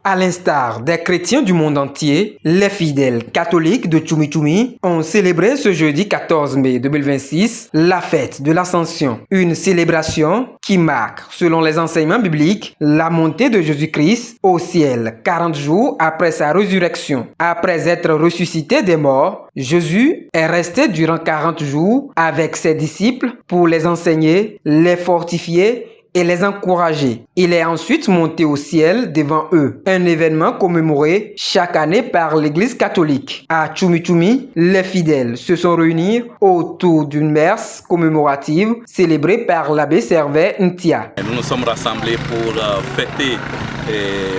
À l'instar des chrétiens du monde entier, les fidèles catholiques de Tchoumi Tchoumi ont célébré ce jeudi 14 mai 2026 la fête de l'Ascension, une célébration qui marque, selon les enseignements bibliques, la montée de Jésus-Christ au ciel 40 jours après sa résurrection. Après être ressuscité des morts, Jésus est resté durant 40 jours avec ses disciples pour les enseigner, les fortifier et les encourager. Il est ensuite monté au ciel devant eux, un événement commémoré chaque année par l'Église catholique. À Tchoumi Tchoumi, les fidèles se sont réunis autour d'une messe commémorative célébrée par l'abbé Servet Ntia. Nous nous sommes rassemblés pour fêter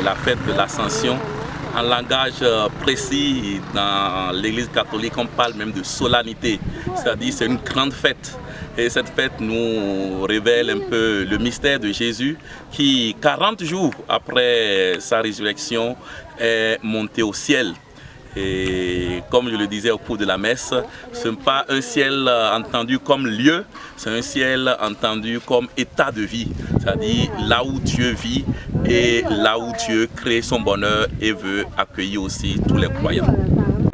la fête de l'Ascension. En langage précis, dans l'Église catholique, on parle même de solennité, c'est-à-dire c'est une grande fête. Et cette fête nous révèle un peu le mystère de Jésus qui, 40 jours après sa résurrection, est monté au ciel. Et comme je le disais au cours de la messe, ce n'est pas un ciel entendu comme lieu, c'est un ciel entendu comme état de vie, c'est-à-dire là où Dieu vit et là où Dieu crée son bonheur et veut accueillir aussi tous les croyants.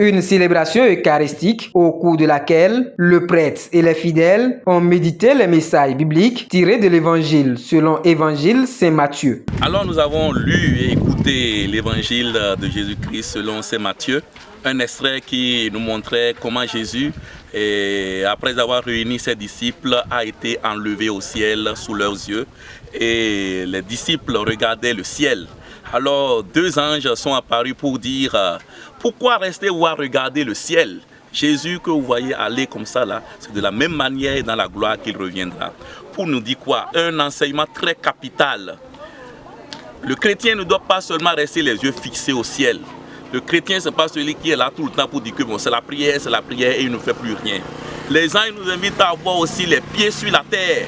Une célébration eucharistique au cours de laquelle le prêtre et les fidèles ont médité les messages bibliques tirés de l'évangile selon Évangile Saint Matthieu. Alors nous avons lu et écouté l'évangile de Jésus-Christ selon Saint Matthieu, un extrait qui nous montrait comment Jésus, après avoir réuni ses disciples, a été enlevé au ciel sous leurs yeux et les disciples regardaient le ciel. Alors deux anges sont apparus pour dire pourquoi rester ou à regarder le ciel? Jésus que vous voyez aller comme ça là, c'est de la même manière dans la gloire qu'il reviendra. Pour nous dire quoi? Un enseignement très capital. Le chrétien ne doit pas seulement rester les yeux fixés au ciel. Le chrétien, ce n'est pas celui qui est là tout le temps pour dire que bon, c'est la prière et il ne fait plus rien. Les anges nous invitent à avoir aussi les pieds sur la terre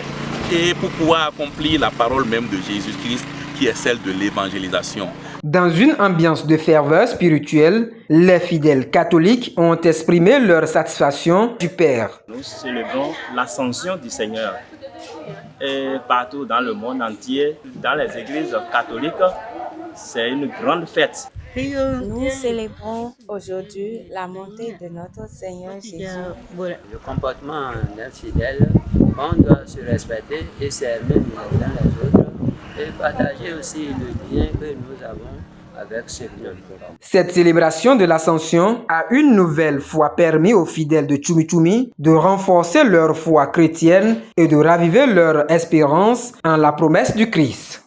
et pour pouvoir accomplir la parole même de Jésus-Christ qui est celle de l'évangélisation. Dans une ambiance de ferveur spirituelle, les fidèles catholiques ont exprimé leur satisfaction du Père. Nous célébrons l'ascension du Seigneur. Et partout dans le monde entier, dans les églises catholiques, c'est une grande fête. Nous célébrons aujourd'hui la montée de notre Seigneur Jésus. Le comportement d'un fidèle, on doit se respecter et servir les uns les autres et partager aussi le lien que nous avons avec ceux qui nous connaissent. Cette célébration de l'Ascension a une nouvelle fois permis aux fidèles de Tchoumi Tchoumi de renforcer leur foi chrétienne et de raviver leur espérance en la promesse du Christ.